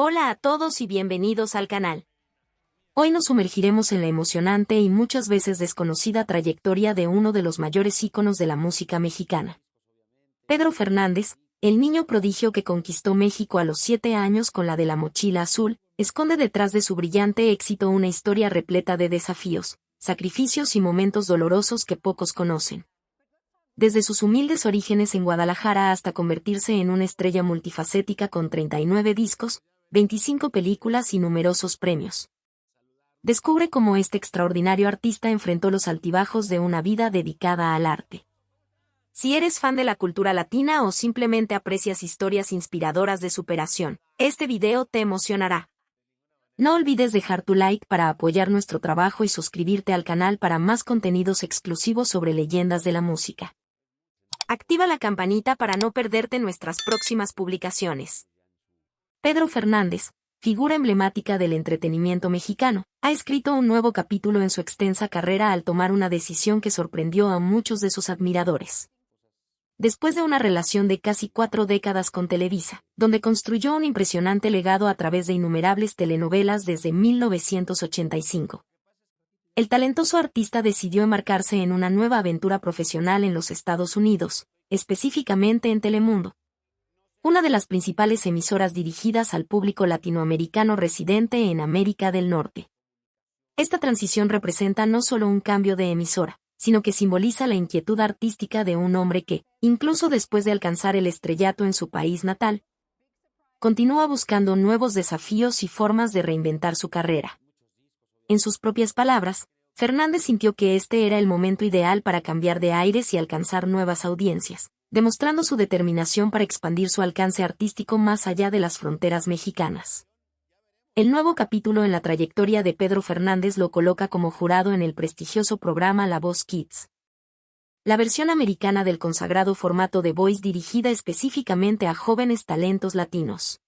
Hola a todos y bienvenidos al canal. Hoy nos sumergiremos en la emocionante y muchas veces desconocida trayectoria de uno de los mayores íconos de la música mexicana. Pedro Fernández, el niño prodigio que conquistó México a los 7 años con la de La Mochila Azul, esconde detrás de su brillante éxito una historia repleta de desafíos, sacrificios y momentos dolorosos que pocos conocen. Desde sus humildes orígenes en Guadalajara hasta convertirse en una estrella multifacética con 39 discos, 25 películas y numerosos premios. Descubre cómo este extraordinario artista enfrentó los altibajos de una vida dedicada al arte. Si eres fan de la cultura latina o simplemente aprecias historias inspiradoras de superación, este video te emocionará. No olvides dejar tu like para apoyar nuestro trabajo y suscribirte al canal para más contenidos exclusivos sobre leyendas de la música. Activa la campanita para no perderte nuestras próximas publicaciones. Pedro Fernández, figura emblemática del entretenimiento mexicano, ha escrito un nuevo capítulo en su extensa carrera al tomar una decisión que sorprendió a muchos de sus admiradores. Después de una relación de casi 4 décadas con Televisa, donde construyó un impresionante legado a través de innumerables telenovelas desde 1985. El talentoso artista decidió embarcarse en una nueva aventura profesional en los Estados Unidos, específicamente en Telemundo, una de las principales emisoras dirigidas al público latinoamericano residente en América del Norte. Esta transición representa no solo un cambio de emisora, sino que simboliza la inquietud artística de un hombre que, incluso después de alcanzar el estrellato en su país natal, continúa buscando nuevos desafíos y formas de reinventar su carrera. En sus propias palabras, Fernández sintió que este era el momento ideal para cambiar de aires y alcanzar nuevas audiencias, demostrando su determinación para expandir su alcance artístico más allá de las fronteras mexicanas. El nuevo capítulo en la trayectoria de Pedro Fernández lo coloca como jurado en el prestigioso programa La Voz Kids, la versión americana del consagrado formato The Voice dirigida específicamente a jóvenes talentos latinos.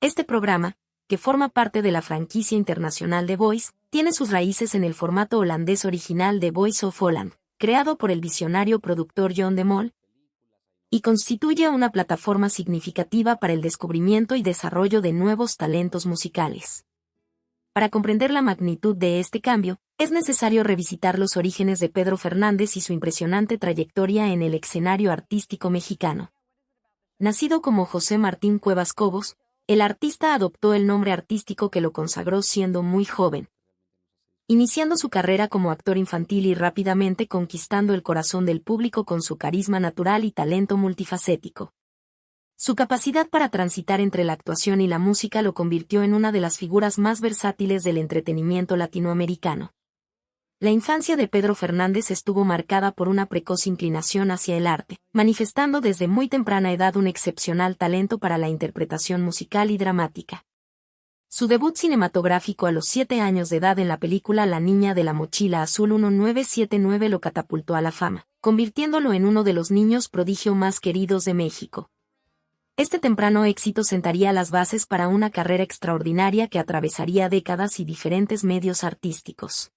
Este programa, que forma parte de la franquicia internacional The Voice, tiene sus raíces en el formato holandés original de Voice of Holland, creado por el visionario productor John de Mol, y constituye una plataforma significativa para el descubrimiento y desarrollo de nuevos talentos musicales. Para comprender la magnitud de este cambio, es necesario revisitar los orígenes de Pedro Fernández y su impresionante trayectoria en el escenario artístico mexicano. Nacido como José Martín Cuevas Cobos, el artista adoptó el nombre artístico que lo consagró siendo muy joven, iniciando su carrera como actor infantil y rápidamente conquistando el corazón del público con su carisma natural y talento multifacético. Su capacidad para transitar entre la actuación y la música lo convirtió en una de las figuras más versátiles del entretenimiento latinoamericano. La infancia de Pedro Fernández estuvo marcada por una precoz inclinación hacia el arte, manifestando desde muy temprana edad un excepcional talento para la interpretación musical y dramática. Su debut cinematográfico a los 7 años de edad en la película La Niña de la Mochila Azul 1979 lo catapultó a la fama, convirtiéndolo en uno de los niños prodigio más queridos de México. Este temprano éxito sentaría las bases para una carrera extraordinaria que atravesaría décadas y diferentes medios artísticos.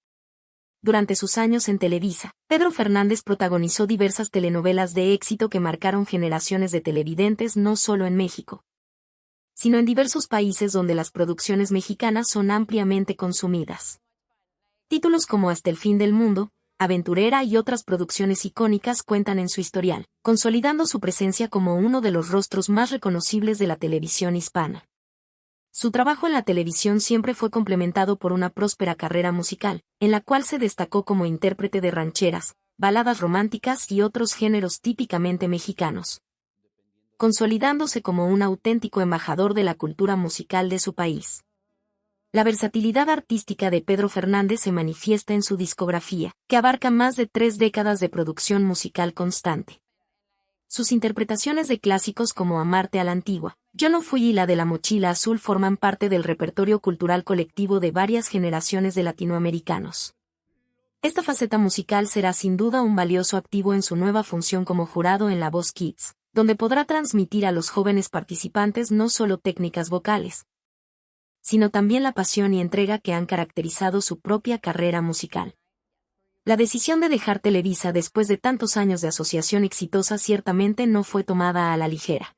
Durante sus años en Televisa, Pedro Fernández protagonizó diversas telenovelas de éxito que marcaron generaciones de televidentes no solo en México, sino en diversos países donde las producciones mexicanas son ampliamente consumidas. Títulos como Hasta el fin del mundo, Aventurera y otras producciones icónicas cuentan en su historial, consolidando su presencia como uno de los rostros más reconocibles de la televisión hispana. Su trabajo en la televisión siempre fue complementado por una próspera carrera musical, en la cual se destacó como intérprete de rancheras, baladas románticas y otros géneros típicamente mexicanos, consolidándose como un auténtico embajador de la cultura musical de su país. La versatilidad artística de Pedro Fernández se manifiesta en su discografía, que abarca más de 3 décadas de producción musical constante. Sus interpretaciones de clásicos como Amarte a la Antigua, Yo no fui y la de La Mochila Azul forman parte del repertorio cultural colectivo de varias generaciones de latinoamericanos. Esta faceta musical será sin duda un valioso activo en su nueva función como jurado en La Voz Kids, donde podrá transmitir a los jóvenes participantes no solo técnicas vocales, sino también la pasión y entrega que han caracterizado su propia carrera musical. La decisión de dejar Televisa después de tantos años de asociación exitosa ciertamente no fue tomada a la ligera.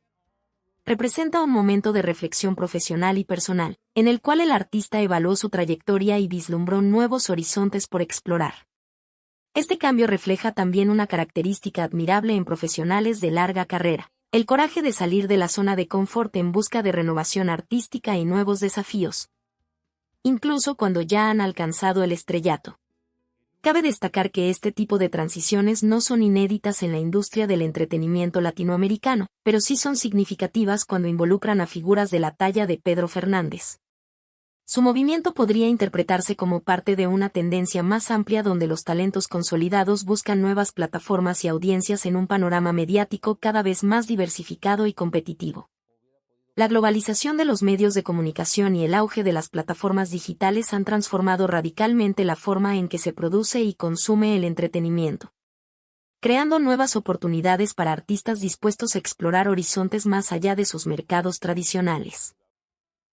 representa un momento de reflexión profesional y personal, en el cual el artista evaluó su trayectoria y vislumbró nuevos horizontes por explorar. Este cambio refleja también una característica admirable en profesionales de larga carrera: el coraje de salir de la zona de confort en busca de renovación artística y nuevos desafíos, incluso cuando ya han alcanzado el estrellato. Cabe destacar que este tipo de transiciones no son inéditas en la industria del entretenimiento latinoamericano, pero sí son significativas cuando involucran a figuras de la talla de Pedro Fernández. Su movimiento podría interpretarse como parte de una tendencia más amplia donde los talentos consolidados buscan nuevas plataformas y audiencias en un panorama mediático cada vez más diversificado y competitivo. La globalización de los medios de comunicación y el auge de las plataformas digitales han transformado radicalmente la forma en que se produce y consume el entretenimiento, creando nuevas oportunidades para artistas dispuestos a explorar horizontes más allá de sus mercados tradicionales.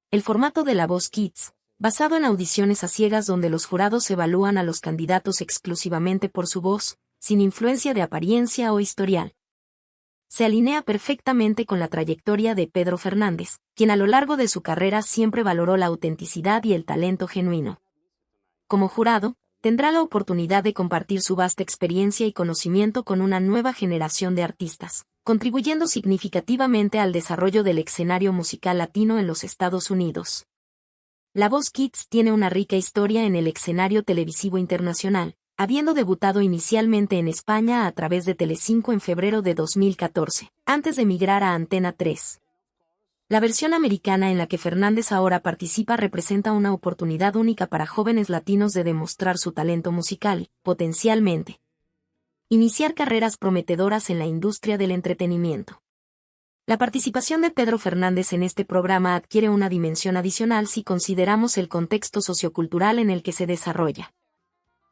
El formato de La Voz Kids, basado en audiciones a ciegas donde los jurados evalúan a los candidatos exclusivamente por su voz, sin influencia de apariencia o historial, se alinea perfectamente con la trayectoria de Pedro Fernández, quien a lo largo de su carrera siempre valoró la autenticidad y el talento genuino. Como jurado, tendrá la oportunidad de compartir su vasta experiencia y conocimiento con una nueva generación de artistas, contribuyendo significativamente al desarrollo del escenario musical latino en los Estados Unidos. La Voz Kids tiene una rica historia en el escenario televisivo internacional, habiendo debutado inicialmente en España a través de Telecinco en febrero de 2014, antes de migrar a Antena 3. La versión americana en la que Fernández ahora participa representa una oportunidad única para jóvenes latinos de demostrar su talento musical y, potencialmente, iniciar carreras prometedoras en la industria del entretenimiento. La participación de Pedro Fernández en este programa adquiere una dimensión adicional si consideramos el contexto sociocultural en el que se desarrolla.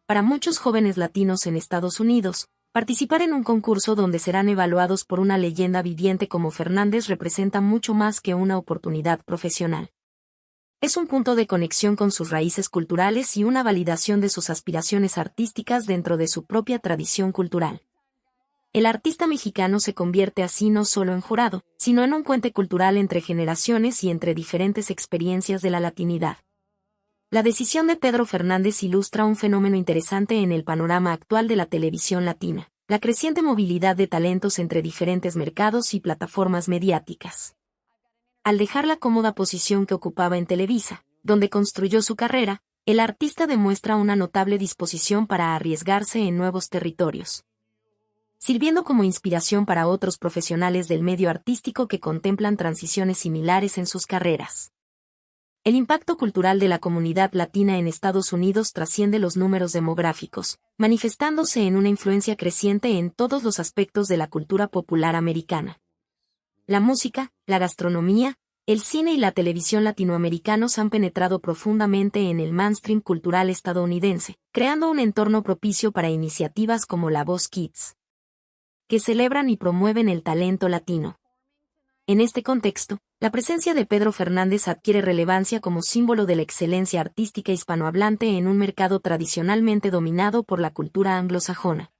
Para muchos jóvenes latinos en Estados Unidos, participar en un concurso donde serán evaluados por una leyenda viviente como Fernández representa mucho más que una oportunidad profesional. Es un punto de conexión con sus raíces culturales y una validación de sus aspiraciones artísticas dentro de su propia tradición cultural. El artista mexicano se convierte así no solo en jurado, sino en un puente cultural entre generaciones y entre diferentes experiencias de la latinidad. La decisión de Pedro Fernández ilustra un fenómeno interesante en el panorama actual de la televisión latina: la creciente movilidad de talentos entre diferentes mercados y plataformas mediáticas. Al dejar la cómoda posición que ocupaba en Televisa, donde construyó su carrera, el artista demuestra una notable disposición para arriesgarse en nuevos territorios, sirviendo como inspiración para otros profesionales del medio artístico que contemplan transiciones similares en sus carreras. El impacto cultural de la comunidad latina en Estados Unidos trasciende los números demográficos, manifestándose en una influencia creciente en todos los aspectos de la cultura popular americana. La música, la gastronomía, el cine y la televisión latinoamericanos han penetrado profundamente en el mainstream cultural estadounidense, creando un entorno propicio para iniciativas como La Voz Kids, que celebran y promueven el talento latino. En este contexto, la presencia de Pedro Fernández adquiere relevancia como símbolo de la excelencia artística hispanohablante en un mercado tradicionalmente dominado por la cultura anglosajona.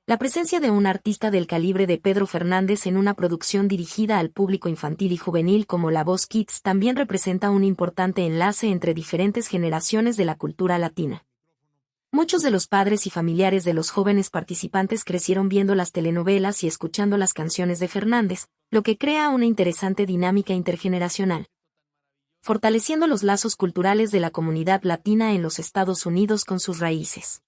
La presencia de un artista del calibre de Pedro Fernández en una producción dirigida al público infantil y juvenil como La Voz Kids también representa un importante enlace entre diferentes generaciones de la cultura latina. Muchos de los padres y familiares de los jóvenes participantes crecieron viendo las telenovelas y escuchando las canciones de Fernández, lo que crea una interesante dinámica intergeneracional, fortaleciendo los lazos culturales de la comunidad latina en los Estados Unidos con sus raíces.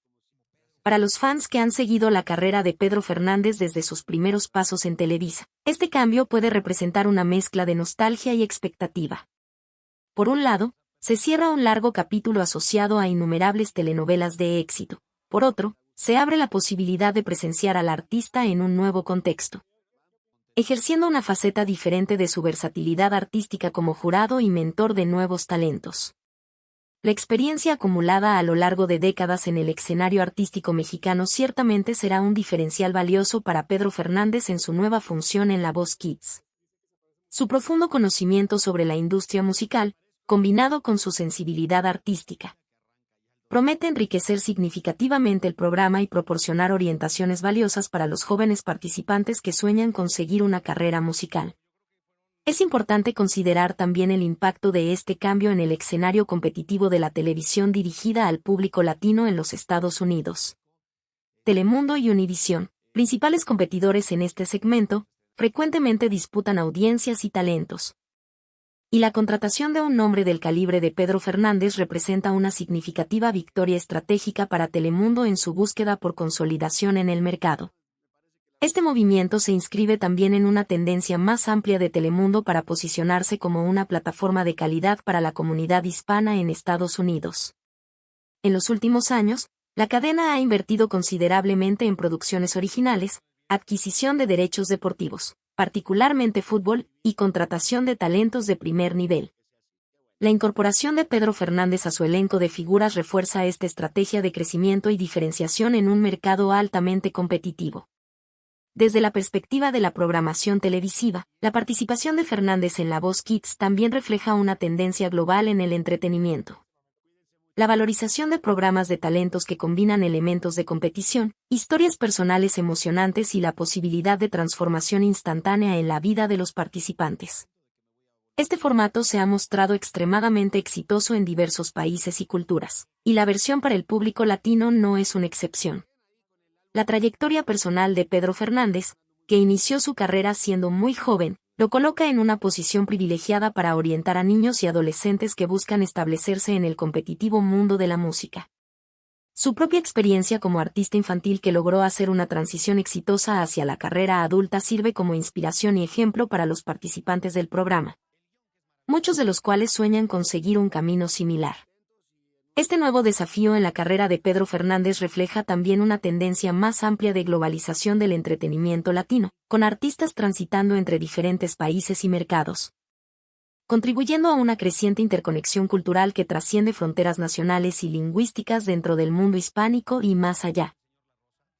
Para los fans que han seguido la carrera de Pedro Fernández desde sus primeros pasos en Televisa, este cambio puede representar una mezcla de nostalgia y expectativa. Por un lado, se cierra un largo capítulo asociado a innumerables telenovelas de éxito. Por otro, se abre la posibilidad de presenciar al artista en un nuevo contexto, ejerciendo una faceta diferente de su versatilidad artística como jurado y mentor de nuevos talentos. La experiencia acumulada a lo largo de décadas en el escenario artístico mexicano ciertamente será un diferencial valioso para Pedro Fernández en su nueva función en La Voz Kids. Su profundo conocimiento sobre la industria musical, combinado con su sensibilidad artística, promete enriquecer significativamente el programa y proporcionar orientaciones valiosas para los jóvenes participantes que sueñan con seguir una carrera musical. Es importante considerar también el impacto de este cambio en el escenario competitivo de la televisión dirigida al público latino en los Estados Unidos. Telemundo y Univisión, principales competidores en este segmento, frecuentemente disputan audiencias y talentos. Y la contratación de un nombre del calibre de Pedro Fernández representa una significativa victoria estratégica para Telemundo en su búsqueda por consolidación en el mercado. Este movimiento se inscribe también en una tendencia más amplia de Telemundo para posicionarse como una plataforma de calidad para la comunidad hispana en Estados Unidos. En los últimos años, la cadena ha invertido considerablemente en producciones originales, adquisición de derechos deportivos, particularmente fútbol, y contratación de talentos de primer nivel. La incorporación de Pedro Fernández a su elenco de figuras refuerza esta estrategia de crecimiento y diferenciación en un mercado altamente competitivo. Desde la perspectiva de la programación televisiva, la participación de Fernández en La Voz Kids también refleja una tendencia global en el entretenimiento. La valorización de programas de talentos que combinan elementos de competición, historias personales emocionantes y la posibilidad de transformación instantánea en la vida de los participantes. Este formato se ha mostrado extremadamente exitoso en diversos países y culturas, y la versión para el público latino no es una excepción. La trayectoria personal de Pedro Fernández, que inició su carrera siendo muy joven, lo coloca en una posición privilegiada para orientar a niños y adolescentes que buscan establecerse en el competitivo mundo de la música. Su propia experiencia como artista infantil que logró hacer una transición exitosa hacia la carrera adulta sirve como inspiración y ejemplo para los participantes del programa, muchos de los cuales sueñan con seguir un camino similar. Este nuevo desafío en la carrera de Pedro Fernández refleja también una tendencia más amplia de globalización del entretenimiento latino, con artistas transitando entre diferentes países y mercados, contribuyendo a una creciente interconexión cultural que trasciende fronteras nacionales y lingüísticas dentro del mundo hispánico y más allá.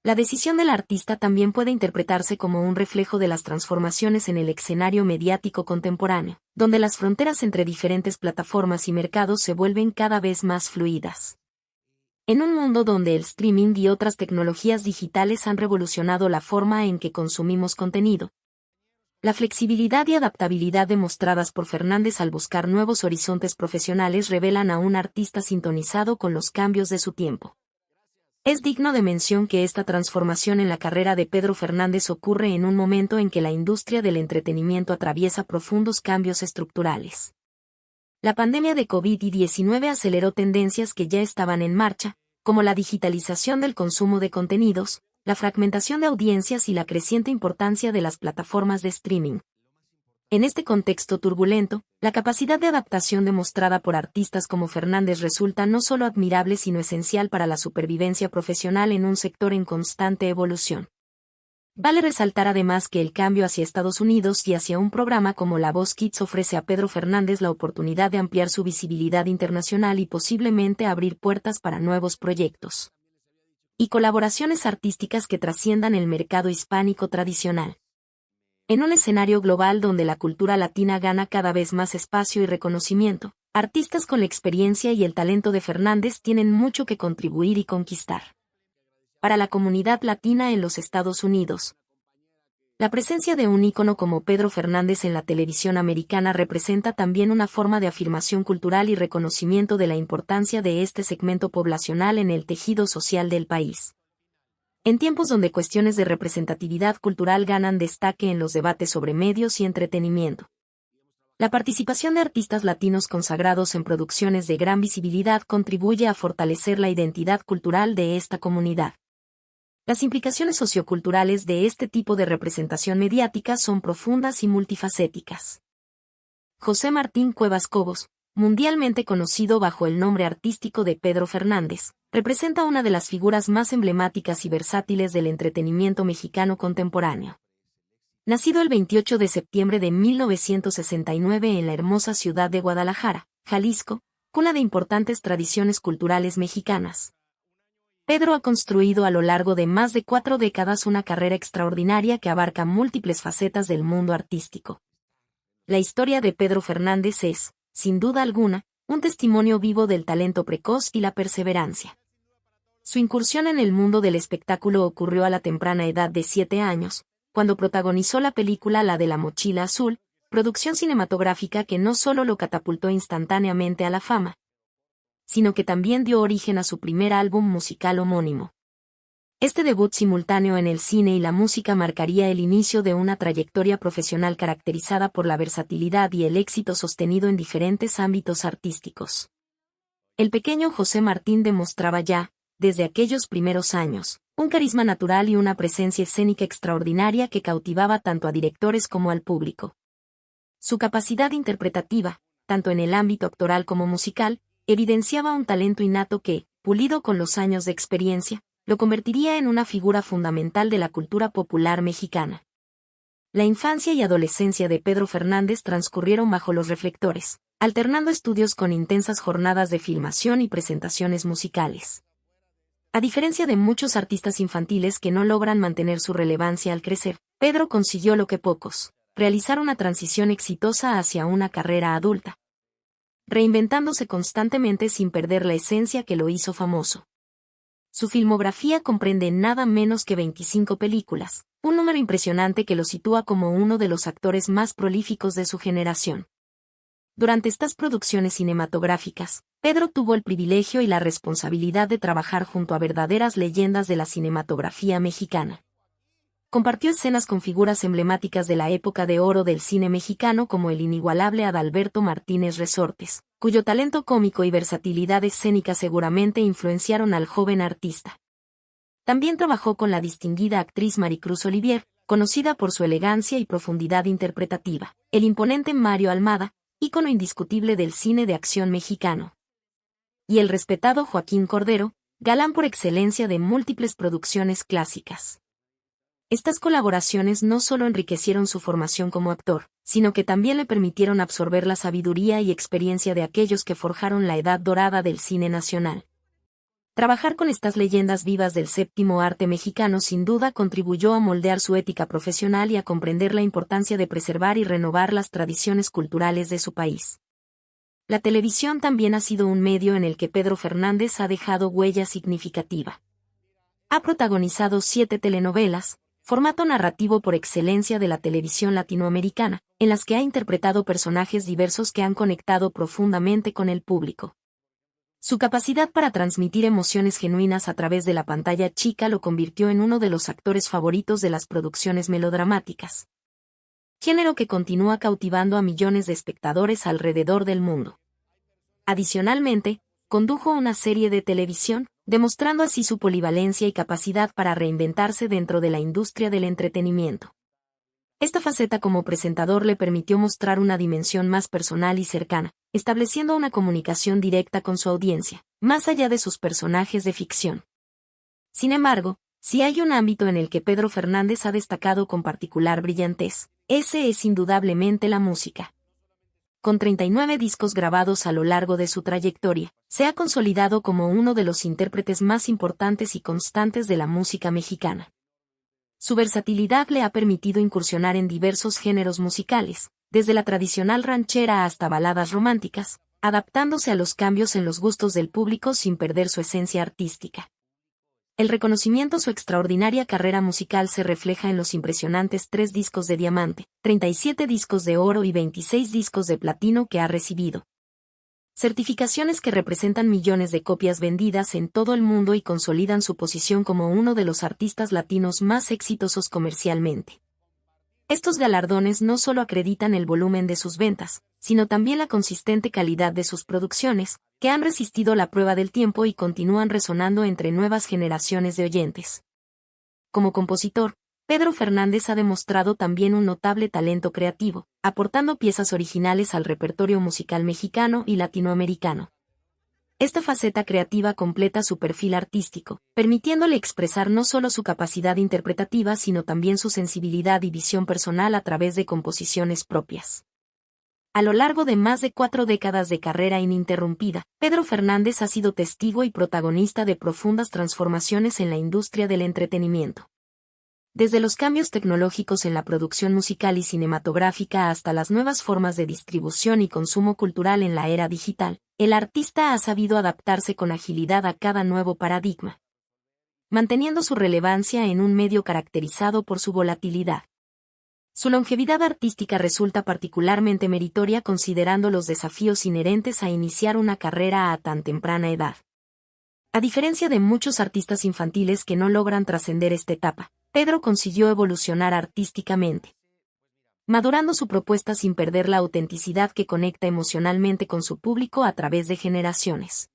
La decisión del artista también puede interpretarse como un reflejo de las transformaciones en el escenario mediático contemporáneo, donde las fronteras entre diferentes plataformas y mercados se vuelven cada vez más fluidas. En un mundo donde el streaming y otras tecnologías digitales han revolucionado la forma en que consumimos contenido, la flexibilidad y adaptabilidad demostradas por Fernández al buscar nuevos horizontes profesionales revelan a un artista sintonizado con los cambios de su tiempo. Es digno de mención que esta transformación en la carrera de Pedro Fernández ocurre en un momento en que la industria del entretenimiento atraviesa profundos cambios estructurales. La pandemia de COVID-19 aceleró tendencias que ya estaban en marcha, como la digitalización del consumo de contenidos, la fragmentación de audiencias y la creciente importancia de las plataformas de streaming. En este contexto turbulento, la capacidad de adaptación demostrada por artistas como Fernández resulta no solo admirable sino esencial para la supervivencia profesional en un sector en constante evolución. Vale resaltar además que el cambio hacia Estados Unidos y hacia un programa como La Voz Kids ofrece a Pedro Fernández la oportunidad de ampliar su visibilidad internacional y posiblemente abrir puertas para nuevos proyectos y colaboraciones artísticas que trasciendan el mercado hispánico tradicional. En un escenario global donde la cultura latina gana cada vez más espacio y reconocimiento, artistas con la experiencia y el talento de Fernández tienen mucho que contribuir y conquistar. Para la comunidad latina en los Estados Unidos, la presencia de un ícono como Pedro Fernández en la televisión americana representa también una forma de afirmación cultural y reconocimiento de la importancia de este segmento poblacional en el tejido social del país. En tiempos donde cuestiones de representatividad cultural ganan destaque en los debates sobre medios y entretenimiento, la participación de artistas latinos consagrados en producciones de gran visibilidad contribuye a fortalecer la identidad cultural de esta comunidad. Las implicaciones socioculturales de este tipo de representación mediática son profundas y multifacéticas. José Martín Cuevas Cobos, mundialmente conocido bajo el nombre artístico de Pedro Fernández, representa una de las figuras más emblemáticas y versátiles del entretenimiento mexicano contemporáneo. Nacido el 28 de septiembre de 1969 en la hermosa ciudad de Guadalajara, Jalisco, cuna de importantes tradiciones culturales mexicanas, Pedro ha construido a lo largo de más de 4 décadas una carrera extraordinaria que abarca múltiples facetas del mundo artístico. La historia de Pedro Fernández es, sin duda alguna, un testimonio vivo del talento precoz y la perseverancia. Su incursión en el mundo del espectáculo ocurrió a la temprana edad de 7 años, cuando protagonizó la película La de la Mochila Azul, producción cinematográfica que no solo lo catapultó instantáneamente a la fama, sino que también dio origen a su primer álbum musical homónimo. Este debut simultáneo en el cine y la música marcaría el inicio de una trayectoria profesional caracterizada por la versatilidad y el éxito sostenido en diferentes ámbitos artísticos. El pequeño José Martín demostraba ya, desde aquellos primeros años, un carisma natural y una presencia escénica extraordinaria que cautivaba tanto a directores como al público. Su capacidad interpretativa, tanto en el ámbito actoral como musical, evidenciaba un talento innato que, pulido con los años de experiencia, lo convertiría en una figura fundamental de la cultura popular mexicana. La infancia y adolescencia de Pedro Fernández transcurrieron bajo los reflectores, alternando estudios con intensas jornadas de filmación y presentaciones musicales. A diferencia de muchos artistas infantiles que no logran mantener su relevancia al crecer, Pedro consiguió lo que pocos, realizar una transición exitosa hacia una carrera adulta, reinventándose constantemente sin perder la esencia que lo hizo famoso. Su filmografía comprende nada menos que 25 películas, un número impresionante que lo sitúa como uno de los actores más prolíficos de su generación. Durante estas producciones cinematográficas, Pedro tuvo el privilegio y la responsabilidad de trabajar junto a verdaderas leyendas de la cinematografía mexicana. Compartió escenas con figuras emblemáticas de la época de oro del cine mexicano como el inigualable Adalberto Martínez Resortes, cuyo talento cómico y versatilidad escénica seguramente influenciaron al joven artista. También trabajó con la distinguida actriz Maricruz Olivier, conocida por su elegancia y profundidad interpretativa, el imponente Mario Almada, ícono indiscutible del cine de acción mexicano, y el respetado Joaquín Cordero, galán por excelencia de múltiples producciones clásicas. Estas colaboraciones no solo enriquecieron su formación como actor, sino que también le permitieron absorber la sabiduría y experiencia de aquellos que forjaron la edad dorada del cine nacional. Trabajar con estas leyendas vivas del séptimo arte mexicano sin duda contribuyó a moldear su ética profesional y a comprender la importancia de preservar y renovar las tradiciones culturales de su país. La televisión también ha sido un medio en el que Pedro Fernández ha dejado huella significativa. Ha protagonizado 7 telenovelas, formato narrativo por excelencia de la televisión latinoamericana, en las que ha interpretado personajes diversos que han conectado profundamente con el público. Su capacidad para transmitir emociones genuinas a través de la pantalla chica lo convirtió en uno de los actores favoritos de las producciones melodramáticas, género que continúa cautivando a millones de espectadores alrededor del mundo. Adicionalmente, condujo una serie de televisión, demostrando así su polivalencia y capacidad para reinventarse dentro de la industria del entretenimiento. Esta faceta como presentador le permitió mostrar una dimensión más personal y cercana, estableciendo una comunicación directa con su audiencia, más allá de sus personajes de ficción. Sin embargo, si hay un ámbito en el que Pedro Fernández ha destacado con particular brillantez, ese es indudablemente la música. Con 39 discos grabados a lo largo de su trayectoria, se ha consolidado como uno de los intérpretes más importantes y constantes de la música mexicana. Su versatilidad le ha permitido incursionar en diversos géneros musicales, desde la tradicional ranchera hasta baladas románticas, adaptándose a los cambios en los gustos del público sin perder su esencia artística. El reconocimiento a su extraordinaria carrera musical se refleja en los impresionantes 3 discos de diamante, 37 discos de oro y 26 discos de platino que ha recibido. Certificaciones que representan millones de copias vendidas en todo el mundo y consolidan su posición como uno de los artistas latinos más exitosos comercialmente. Estos galardones no solo acreditan el volumen de sus ventas, sino también la consistente calidad de sus producciones, que han resistido la prueba del tiempo y continúan resonando entre nuevas generaciones de oyentes. Como compositor, Pedro Fernández ha demostrado también un notable talento creativo, aportando piezas originales al repertorio musical mexicano y latinoamericano. Esta faceta creativa completa su perfil artístico, permitiéndole expresar no solo su capacidad interpretativa sino también su sensibilidad y visión personal a través de composiciones propias. A lo largo de más de 4 décadas de carrera ininterrumpida, Pedro Fernández ha sido testigo y protagonista de profundas transformaciones en la industria del entretenimiento. Desde los cambios tecnológicos en la producción musical y cinematográfica hasta las nuevas formas de distribución y consumo cultural en la era digital, el artista ha sabido adaptarse con agilidad a cada nuevo paradigma, manteniendo su relevancia en un medio caracterizado por su volatilidad. Su longevidad artística resulta particularmente meritoria considerando los desafíos inherentes a iniciar una carrera a tan temprana edad. A diferencia de muchos artistas infantiles que no logran trascender esta etapa, Pedro consiguió evolucionar artísticamente, madurando su propuesta sin perder la autenticidad que conecta emocionalmente con su público a través de generaciones.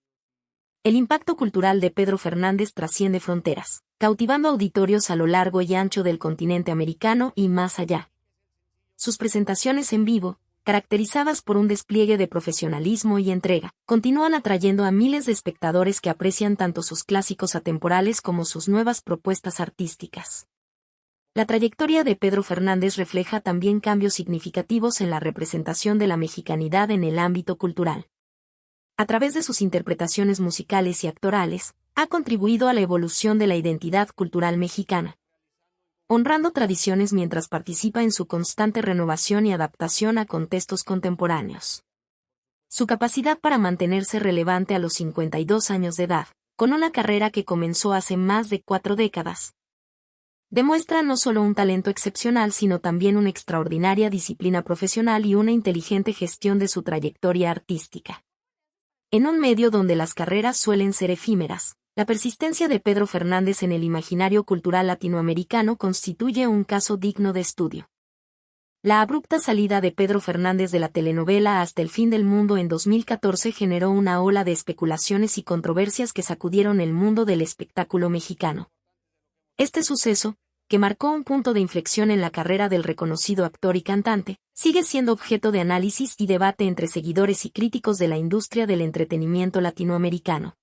El impacto cultural de Pedro Fernández trasciende fronteras, cautivando auditorios a lo largo y ancho del continente americano y más allá. Sus presentaciones en vivo, caracterizadas por un despliegue de profesionalismo y entrega, continúan atrayendo a miles de espectadores que aprecian tanto sus clásicos atemporales como sus nuevas propuestas artísticas. La trayectoria de Pedro Fernández refleja también cambios significativos en la representación de la mexicanidad en el ámbito cultural. A través de sus interpretaciones musicales y actorales, ha contribuido a la evolución de la identidad cultural mexicana, honrando tradiciones mientras participa en su constante renovación y adaptación a contextos contemporáneos. Su capacidad para mantenerse relevante a los 52 años de edad, con una carrera que comenzó hace más de 4 décadas, demuestra no solo un talento excepcional sino también una extraordinaria disciplina profesional y una inteligente gestión de su trayectoria artística. En un medio donde las carreras suelen ser efímeras, la persistencia de Pedro Fernández en el imaginario cultural latinoamericano constituye un caso digno de estudio. La abrupta salida de Pedro Fernández de la telenovela Hasta el fin del mundo en 2014 generó una ola de especulaciones y controversias que sacudieron el mundo del espectáculo mexicano. Este suceso, que marcó un punto de inflexión en la carrera del reconocido actor y cantante, sigue siendo objeto de análisis y debate entre seguidores y críticos de la industria del entretenimiento latinoamericano.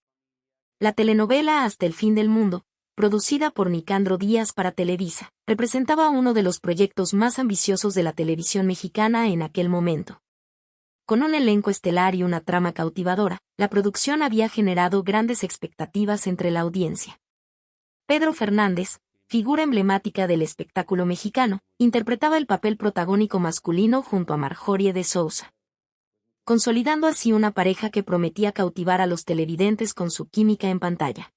La telenovela Hasta el fin del mundo, producida por Nicandro Díaz para Televisa, representaba uno de los proyectos más ambiciosos de la televisión mexicana en aquel momento. Con un elenco estelar y una trama cautivadora, la producción había generado grandes expectativas entre la audiencia. Pedro Fernández, figura emblemática del espectáculo mexicano, interpretaba el papel protagónico masculino junto a Marjorie de Sousa, consolidando así una pareja que prometía cautivar a los televidentes con su química en pantalla.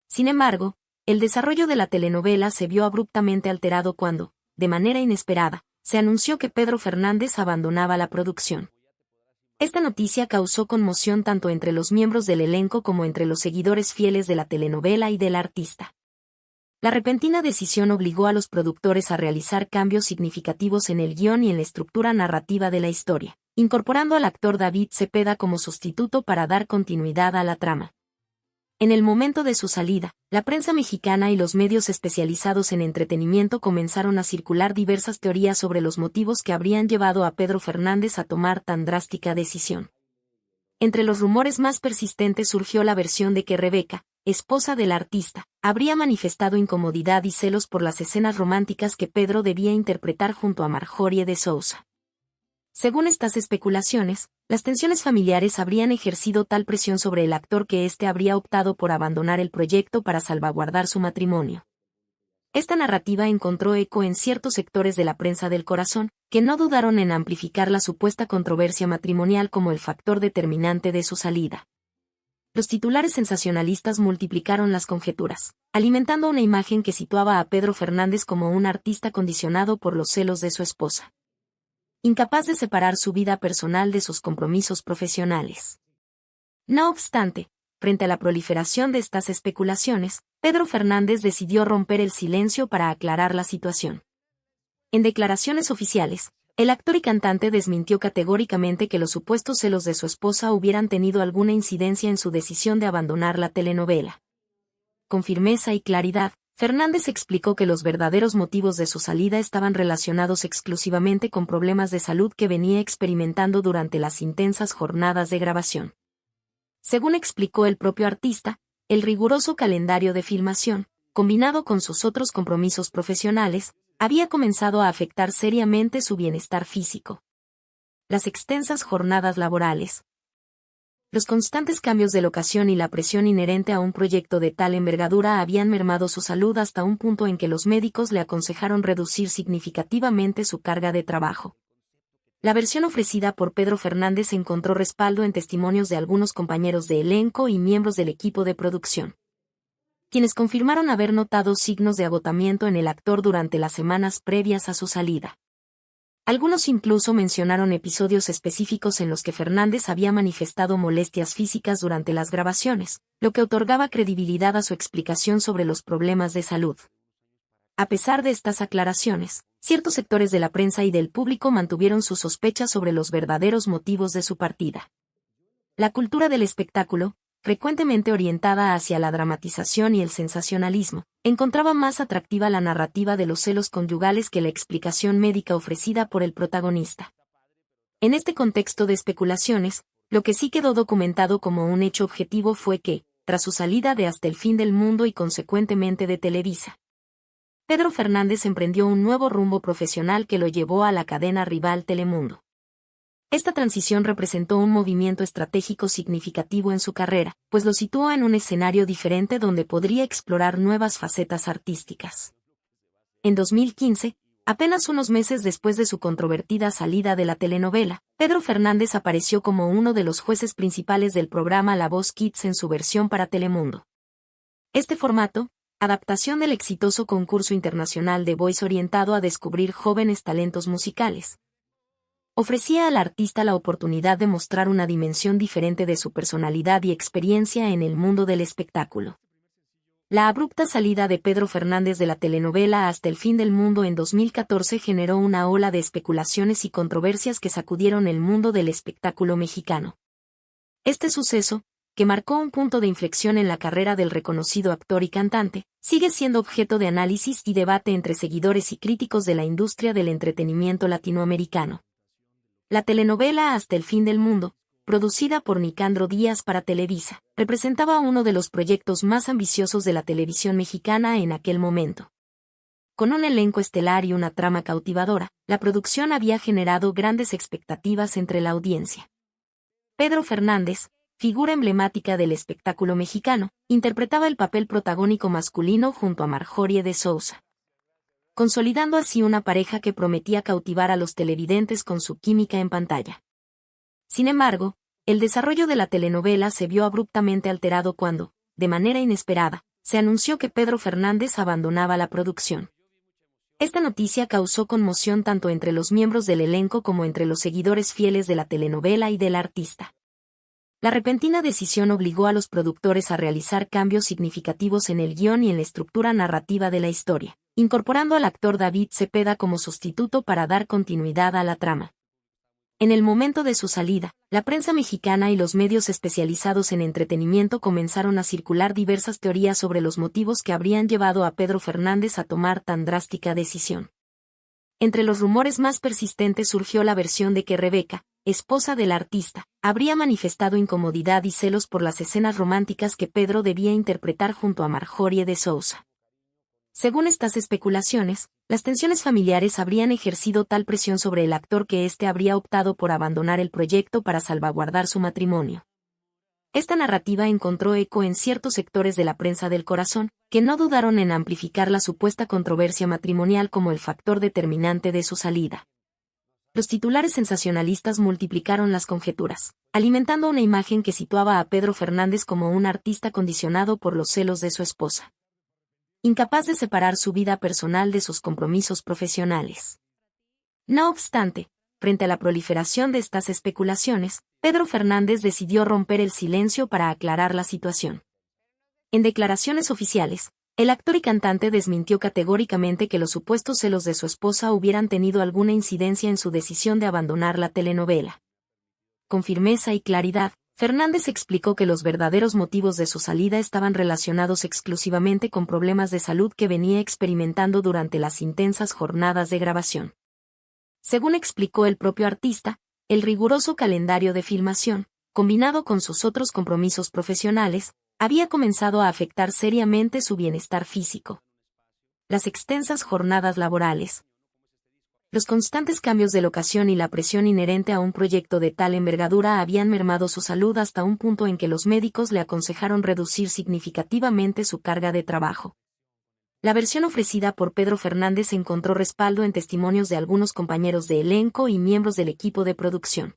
Sin embargo, el desarrollo de la telenovela se vio abruptamente alterado cuando, de manera inesperada, se anunció que Pedro Fernández abandonaba la producción. Esta noticia causó conmoción tanto entre los miembros del elenco como entre los seguidores fieles de la telenovela y del artista. La repentina decisión obligó a los productores a realizar cambios significativos en el guión y en la estructura narrativa de la historia, incorporando al actor David Cepeda como sustituto para dar continuidad a la trama. En el momento de su salida, la prensa mexicana y los medios especializados en entretenimiento comenzaron a circular diversas teorías sobre los motivos que habrían llevado a Pedro Fernández a tomar tan drástica decisión. Entre los rumores más persistentes surgió la versión de que Rebeca, esposa del artista, habría manifestado incomodidad y celos por las escenas románticas que Pedro debía interpretar junto a Marjorie de Sousa. Según estas especulaciones, las tensiones familiares habrían ejercido tal presión sobre el actor que éste habría optado por abandonar el proyecto para salvaguardar su matrimonio. Esta narrativa encontró eco en ciertos sectores de la prensa del corazón, que no dudaron en amplificar la supuesta controversia matrimonial como el factor determinante de su salida. Los titulares sensacionalistas multiplicaron las conjeturas, alimentando una imagen que situaba a Pedro Fernández como un artista condicionado por los celos de su esposa, incapaz de separar su vida personal de sus compromisos profesionales. No obstante, frente a la proliferación de estas especulaciones, Pedro Fernández decidió romper el silencio para aclarar la situación. En declaraciones oficiales, el actor y cantante desmintió categóricamente que los supuestos celos de su esposa hubieran tenido alguna incidencia en su decisión de abandonar la telenovela. Con firmeza y claridad, Fernández explicó que los verdaderos motivos de su salida estaban relacionados exclusivamente con problemas de salud que venía experimentando durante las intensas jornadas de grabación. Según explicó el propio artista, el riguroso calendario de filmación, combinado con sus otros compromisos profesionales, había comenzado a afectar seriamente su bienestar físico. Las extensas jornadas laborales, los constantes cambios de locación y la presión inherente a un proyecto de tal envergadura habían mermado su salud hasta un punto en que los médicos le aconsejaron reducir significativamente su carga de trabajo. La versión ofrecida por Pedro Fernández encontró respaldo en testimonios de algunos compañeros de elenco y miembros del equipo de producción. quienes confirmaron haber notado signos de agotamiento en el actor durante las semanas previas a su salida. Algunos incluso mencionaron episodios específicos en los que Fernández había manifestado molestias físicas durante las grabaciones, lo que otorgaba credibilidad a su explicación sobre los problemas de salud. A pesar de estas aclaraciones, ciertos sectores de la prensa y del público mantuvieron sus sospechas sobre los verdaderos motivos de su partida. La cultura del espectáculo, frecuentemente orientada hacia la dramatización y el sensacionalismo, encontraba más atractiva la narrativa de los celos conyugales que la explicación médica ofrecida por el protagonista. En este contexto de especulaciones, lo que sí quedó documentado como un hecho objetivo fue que, tras su salida de Hasta el fin del mundo y consecuentemente de Televisa, Pedro Fernández emprendió un nuevo rumbo profesional que lo llevó a la cadena rival Telemundo. Esta transición representó un movimiento estratégico significativo en su carrera, pues lo situó en un escenario diferente donde podría explorar nuevas facetas artísticas. En 2015, apenas unos meses después de su controvertida salida de la telenovela, Pedro Fernández apareció como uno de los jueces principales del programa La Voz Kids en su versión para Telemundo. Este formato, adaptación del exitoso concurso internacional The Voice orientado a descubrir jóvenes talentos musicales, ofrecía al artista la oportunidad de mostrar una dimensión diferente de su personalidad y experiencia en el mundo del espectáculo. La abrupta salida de Pedro Fernández de la telenovela Hasta el fin del mundo en 2014 generó una ola de especulaciones y controversias que sacudieron el mundo del espectáculo mexicano. Este suceso, que marcó un punto de inflexión en la carrera del reconocido actor y cantante, sigue siendo objeto de análisis y debate entre seguidores y críticos de la industria del entretenimiento latinoamericano. La telenovela Hasta el fin del mundo, producida por Nicandro Díaz para Televisa, representaba uno de los proyectos más ambiciosos de la televisión mexicana en aquel momento. Con un elenco estelar y una trama cautivadora, la producción había generado grandes expectativas entre la audiencia. Pedro Fernández, figura emblemática del espectáculo mexicano, interpretaba el papel protagónico masculino junto a Marjorie de Sousa, consolidando así una pareja que prometía cautivar a los televidentes con su química en pantalla. Sin embargo, el desarrollo de la telenovela se vio abruptamente alterado cuando, de manera inesperada, se anunció que Pedro Fernández abandonaba la producción. Esta noticia causó conmoción tanto entre los miembros del elenco como entre los seguidores fieles de la telenovela y del artista. La repentina decisión obligó a los productores a realizar cambios significativos en el guión y en la estructura narrativa de la historia, incorporando al actor David Cepeda como sustituto para dar continuidad a la trama. En el momento de su salida, la prensa mexicana y los medios especializados en entretenimiento comenzaron a circular diversas teorías sobre los motivos que habrían llevado a Pedro Fernández a tomar tan drástica decisión. Entre los rumores más persistentes surgió la versión de que Rebeca, esposa del artista, habría manifestado incomodidad y celos por las escenas románticas que Pedro debía interpretar junto a Marjorie de Sousa. Según estas especulaciones, las tensiones familiares habrían ejercido tal presión sobre el actor que éste habría optado por abandonar el proyecto para salvaguardar su matrimonio. Esta narrativa encontró eco en ciertos sectores de la prensa del corazón, que no dudaron en amplificar la supuesta controversia matrimonial como el factor determinante de su salida. Los titulares sensacionalistas multiplicaron las conjeturas, alimentando una imagen que situaba a Pedro Fernández como un artista condicionado por los celos de su esposa, incapaz de separar su vida personal de sus compromisos profesionales. No obstante, frente a la proliferación de estas especulaciones, Pedro Fernández decidió romper el silencio para aclarar la situación. En declaraciones oficiales, el actor y cantante desmintió categóricamente que los supuestos celos de su esposa hubieran tenido alguna incidencia en su decisión de abandonar la telenovela. Con firmeza y claridad, Fernández explicó que los verdaderos motivos de su salida estaban relacionados exclusivamente con problemas de salud que venía experimentando durante las intensas jornadas de grabación. Según explicó el propio artista, el riguroso calendario de filmación, combinado con sus otros compromisos profesionales, había comenzado a afectar seriamente su bienestar físico. Las extensas jornadas laborales, los constantes cambios de locación y la presión inherente a un proyecto de tal envergadura habían mermado su salud hasta un punto en que los médicos le aconsejaron reducir significativamente su carga de trabajo. La versión ofrecida por Pedro Fernández encontró respaldo en testimonios de algunos compañeros de elenco y miembros del equipo de producción,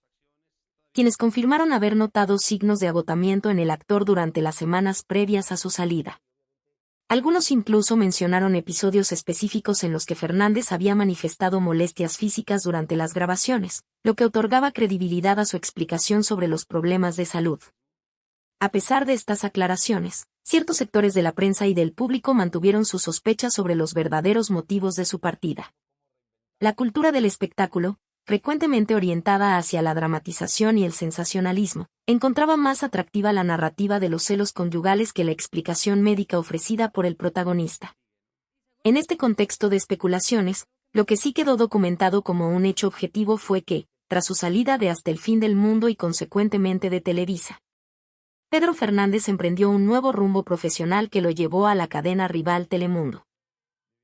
quienes confirmaron haber notado signos de agotamiento en el actor durante las semanas previas a su salida. Algunos incluso mencionaron episodios específicos en los que Fernández había manifestado molestias físicas durante las grabaciones, lo que otorgaba credibilidad a su explicación sobre los problemas de salud. A pesar de estas aclaraciones, ciertos sectores de la prensa y del público mantuvieron sus sospechas sobre los verdaderos motivos de su partida. La cultura del espectáculo, frecuentemente orientada hacia la dramatización y el sensacionalismo, encontraba más atractiva la narrativa de los celos conyugales que la explicación médica ofrecida por el protagonista. En este contexto de especulaciones, lo que sí quedó documentado como un hecho objetivo fue que, tras su salida de Hasta el fin del mundo y consecuentemente de Televisa, Pedro Fernández emprendió un nuevo rumbo profesional que lo llevó a la cadena rival Telemundo.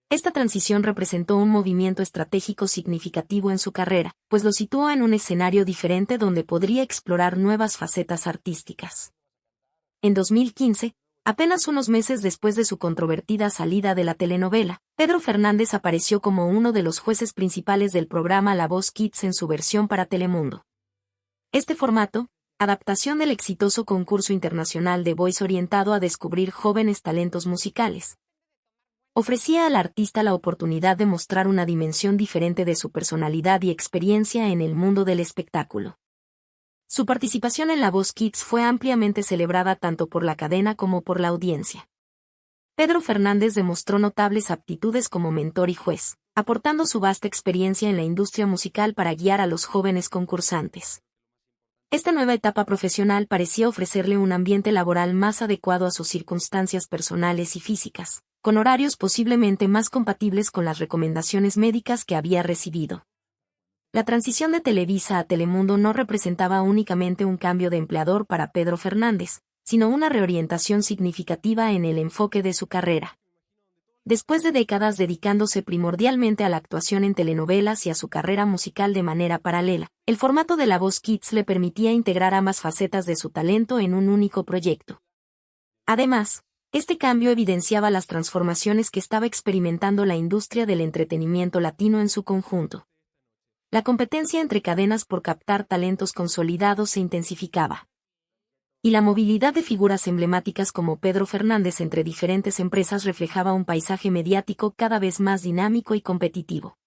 Esta transición representó un movimiento estratégico significativo en su carrera, pues lo situó en un escenario diferente donde podría explorar nuevas facetas artísticas. En 2015, apenas unos meses después de su controvertida salida de la telenovela, Pedro Fernández apareció como uno de los jueces principales del programa La Voz Kids en su versión para Telemundo. Este formato, adaptación del exitoso concurso internacional de Voice orientado a descubrir jóvenes talentos musicales, ofrecía al artista la oportunidad de mostrar una dimensión diferente de su personalidad y experiencia en el mundo del espectáculo. Su participación en La Voz Kids fue ampliamente celebrada tanto por la cadena como por la audiencia. Pedro Fernández demostró notables aptitudes como mentor y juez, aportando su vasta experiencia en la industria musical para guiar a los jóvenes concursantes. Esta nueva etapa profesional parecía ofrecerle un ambiente laboral más adecuado a sus circunstancias personales y físicas, con horarios posiblemente más compatibles con las recomendaciones médicas que había recibido. La transición de Televisa a Telemundo no representaba únicamente un cambio de empleador para Pedro Fernández, sino una reorientación significativa en el enfoque de su carrera. Después de décadas dedicándose primordialmente a la actuación en telenovelas y a su carrera musical de manera paralela, el formato de La Voz Kids le permitía integrar ambas facetas de su talento en un único proyecto. Además, este cambio evidenciaba las transformaciones que estaba experimentando la industria del entretenimiento latino en su conjunto. La competencia entre cadenas por captar talentos consolidados se intensificaba. Y la movilidad de figuras emblemáticas como Pedro Fernández entre diferentes empresas reflejaba un paisaje mediático cada vez más dinámico y competitivo.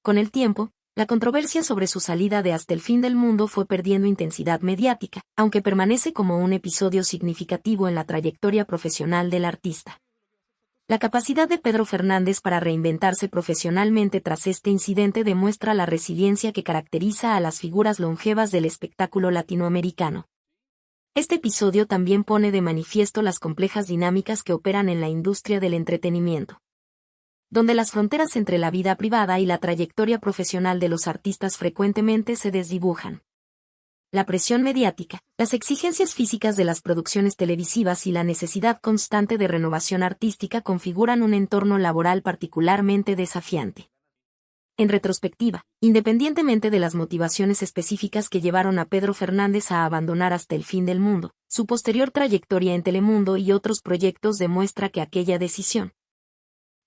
Con el tiempo, la controversia sobre su salida de Hasta el fin del mundo fue perdiendo intensidad mediática, aunque permanece como un episodio significativo en la trayectoria profesional del artista. La capacidad de Pedro Fernández para reinventarse profesionalmente tras este incidente demuestra la resiliencia que caracteriza a las figuras longevas del espectáculo latinoamericano. Este episodio también pone de manifiesto las complejas dinámicas que operan en la industria del entretenimiento, donde las fronteras entre la vida privada y la trayectoria profesional de los artistas frecuentemente se desdibujan. La presión mediática, las exigencias físicas de las producciones televisivas y la necesidad constante de renovación artística configuran un entorno laboral particularmente desafiante. En retrospectiva, independientemente de las motivaciones específicas que llevaron a Pedro Fernández a abandonar Hasta el fin del mundo, su posterior trayectoria en Telemundo y otros proyectos demuestra que aquella decisión,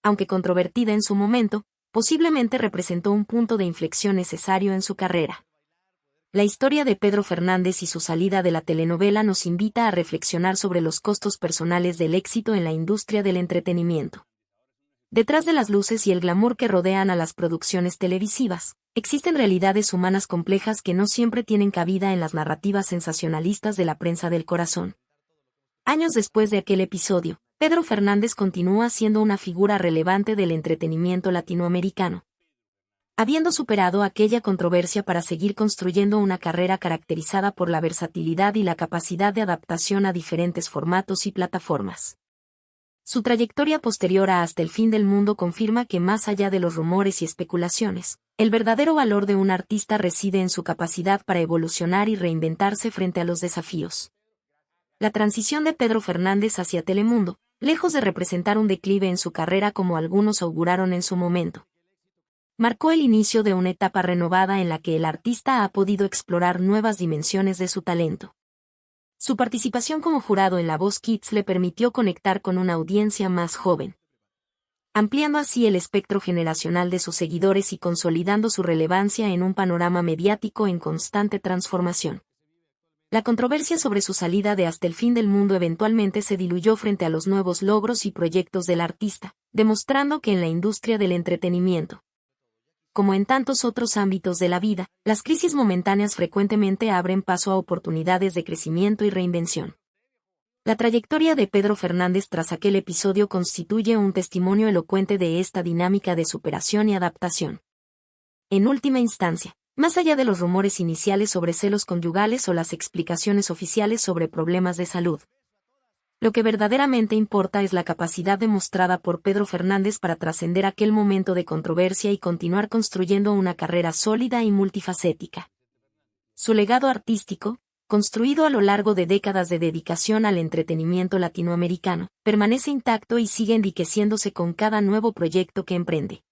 aunque controvertida en su momento, posiblemente representó un punto de inflexión necesario en su carrera. La historia de Pedro Fernández y su salida de la telenovela nos invita a reflexionar sobre los costos personales del éxito en la industria del entretenimiento. Detrás de las luces y el glamour que rodean a las producciones televisivas, existen realidades humanas complejas que no siempre tienen cabida en las narrativas sensacionalistas de la prensa del corazón. Años después de aquel episodio, Pedro Fernández continúa siendo una figura relevante del entretenimiento latinoamericano, habiendo superado aquella controversia para seguir construyendo una carrera caracterizada por la versatilidad y la capacidad de adaptación a diferentes formatos y plataformas. Su trayectoria posterior a Hasta el fin del mundo confirma que más allá de los rumores y especulaciones, el verdadero valor de un artista reside en su capacidad para evolucionar y reinventarse frente a los desafíos. La transición de Pedro Fernández hacia Telemundo, lejos de representar un declive en su carrera como algunos auguraron en su momento, marcó el inicio de una etapa renovada en la que el artista ha podido explorar nuevas dimensiones de su talento. Su participación como jurado en La Voz Kids le permitió conectar con una audiencia más joven, ampliando así el espectro generacional de sus seguidores y consolidando su relevancia en un panorama mediático en constante transformación. La controversia sobre su salida de Hasta el fin del mundo eventualmente se diluyó frente a los nuevos logros y proyectos del artista, demostrando que en la industria del entretenimiento, como en tantos otros ámbitos de la vida, las crisis momentáneas frecuentemente abren paso a oportunidades de crecimiento y reinvención. La trayectoria de Pedro Fernández tras aquel episodio constituye un testimonio elocuente de esta dinámica de superación y adaptación. En última instancia, más allá de los rumores iniciales sobre celos conyugales o las explicaciones oficiales sobre problemas de salud, lo que verdaderamente importa es la capacidad demostrada por Pedro Fernández para trascender aquel momento de controversia y continuar construyendo una carrera sólida y multifacética. Su legado artístico, construido a lo largo de décadas de dedicación al entretenimiento latinoamericano, permanece intacto y sigue enriqueciéndose con cada nuevo proyecto que emprende.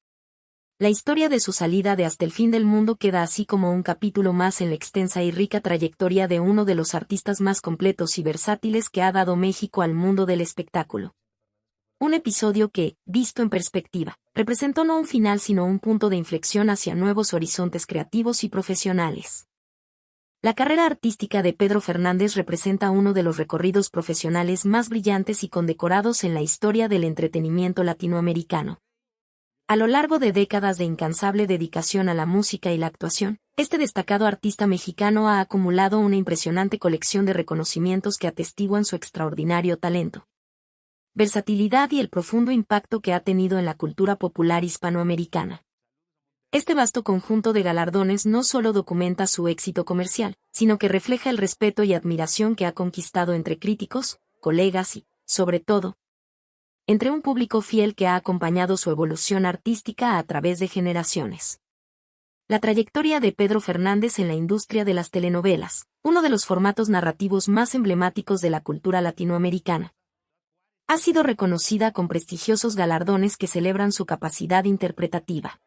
La historia de su salida de Hasta el fin del mundo queda así como un capítulo más en la extensa y rica trayectoria de uno de los artistas más completos y versátiles que ha dado México al mundo del espectáculo. Un episodio que, visto en perspectiva, representó no un final sino un punto de inflexión hacia nuevos horizontes creativos y profesionales. La carrera artística de Pedro Fernández representa uno de los recorridos profesionales más brillantes y condecorados en la historia del entretenimiento latinoamericano. A lo largo de décadas de incansable dedicación a la música y la actuación, este destacado artista mexicano ha acumulado una impresionante colección de reconocimientos que atestiguan su extraordinario talento, versatilidad y el profundo impacto que ha tenido en la cultura popular hispanoamericana. Este vasto conjunto de galardones no solo documenta su éxito comercial, sino que refleja el respeto y admiración que ha conquistado entre críticos, colegas y, sobre todo, entre un público fiel que ha acompañado su evolución artística a través de generaciones. La trayectoria de Pedro Fernández en la industria de las telenovelas, uno de los formatos narrativos más emblemáticos de la cultura latinoamericana, ha sido reconocida con prestigiosos galardones que celebran su capacidad interpretativa.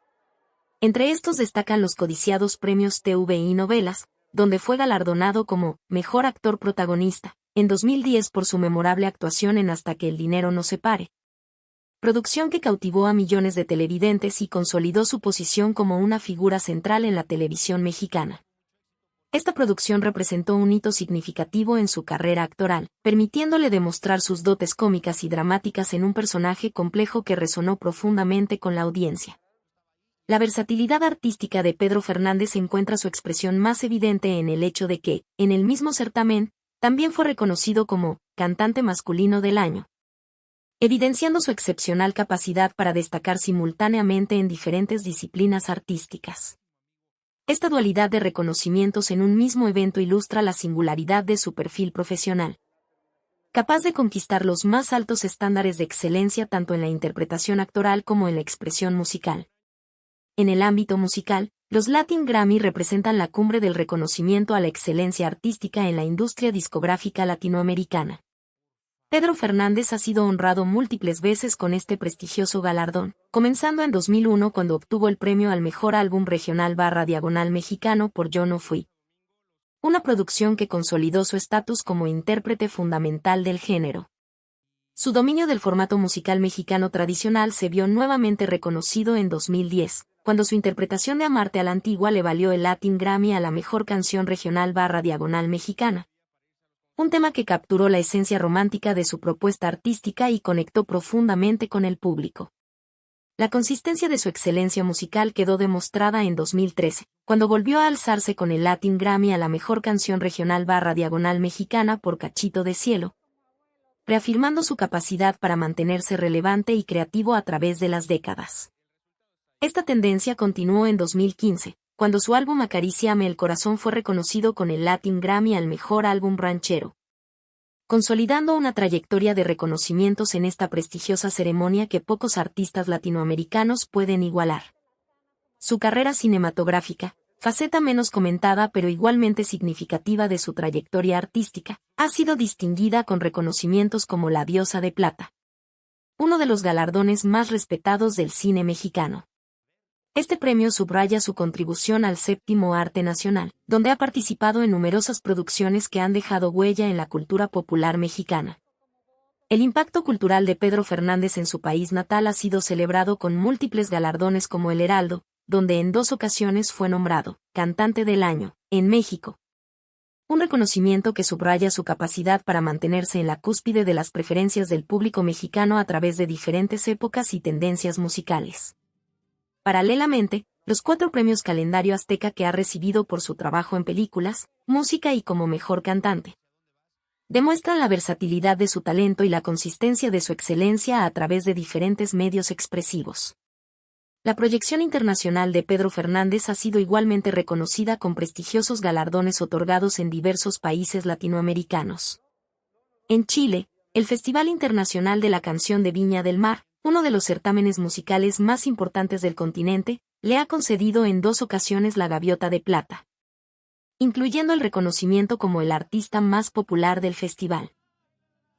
Entre estos destacan los codiciados premios TVI Novelas, donde fue galardonado como Mejor Actor Protagonista, en 2010 por su memorable actuación en Hasta que el dinero nos separe. Producción que cautivó a millones de televidentes y consolidó su posición como una figura central en la televisión mexicana. Esta producción representó un hito significativo en su carrera actoral, permitiéndole demostrar sus dotes cómicas y dramáticas en un personaje complejo que resonó profundamente con la audiencia. La versatilidad artística de Pedro Fernández encuentra su expresión más evidente en el hecho de que, en el mismo certamen, también fue reconocido como Cantante Masculino del Año, evidenciando su excepcional capacidad para destacar simultáneamente en diferentes disciplinas artísticas. Esta dualidad de reconocimientos en un mismo evento ilustra la singularidad de su perfil profesional, capaz de conquistar los más altos estándares de excelencia tanto en la interpretación actoral como en la expresión musical. En el ámbito musical, los Latin Grammy representan la cumbre del reconocimiento a la excelencia artística en la industria discográfica latinoamericana. Pedro Fernández ha sido honrado múltiples veces con este prestigioso galardón, comenzando en 2001 cuando obtuvo el premio al mejor álbum regional/diagonal mexicano por Yo no fui, una producción que consolidó su estatus como intérprete fundamental del género. Su dominio del formato musical mexicano tradicional se vio nuevamente reconocido en 2010, cuando su interpretación de Amarte a la Antigua le valió el Latin Grammy a la mejor canción regional/diagonal mexicana. Un tema que capturó la esencia romántica de su propuesta artística y conectó profundamente con el público. La consistencia de su excelencia musical quedó demostrada en 2013, cuando volvió a alzarse con el Latin Grammy a la mejor canción regional/diagonal mexicana por Cachito de Cielo, reafirmando su capacidad para mantenerse relevante y creativo a través de las décadas. Esta tendencia continuó en 2015, cuando su álbum Acaríciame el Corazón fue reconocido con el Latin Grammy al mejor álbum ranchero, consolidando una trayectoria de reconocimientos en esta prestigiosa ceremonia que pocos artistas latinoamericanos pueden igualar. Su carrera cinematográfica, faceta menos comentada pero igualmente significativa de su trayectoria artística, ha sido distinguida con reconocimientos como la Diosa de Plata, uno de los galardones más respetados del cine mexicano. Este premio subraya su contribución al séptimo arte nacional, donde ha participado en numerosas producciones que han dejado huella en la cultura popular mexicana. El impacto cultural de Pedro Fernández en su país natal ha sido celebrado con múltiples galardones como el Heraldo, donde en 2 ocasiones fue nombrado Cantante del Año, en México, Un reconocimiento que subraya su capacidad para mantenerse en la cúspide de las preferencias del público mexicano a través de diferentes épocas y tendencias musicales. Paralelamente, los 4 premios Calendario Azteca que ha recibido por su trabajo en películas, música y como mejor cantante, demuestran la versatilidad de su talento y la consistencia de su excelencia a través de diferentes medios expresivos. La proyección internacional de Pedro Fernández ha sido igualmente reconocida con prestigiosos galardones otorgados en diversos países latinoamericanos. En Chile, el Festival Internacional de la Canción de Viña del Mar, uno de los certámenes musicales más importantes del continente, le ha concedido en 2 ocasiones la Gaviota de Plata, incluyendo el reconocimiento como el artista más popular del festival.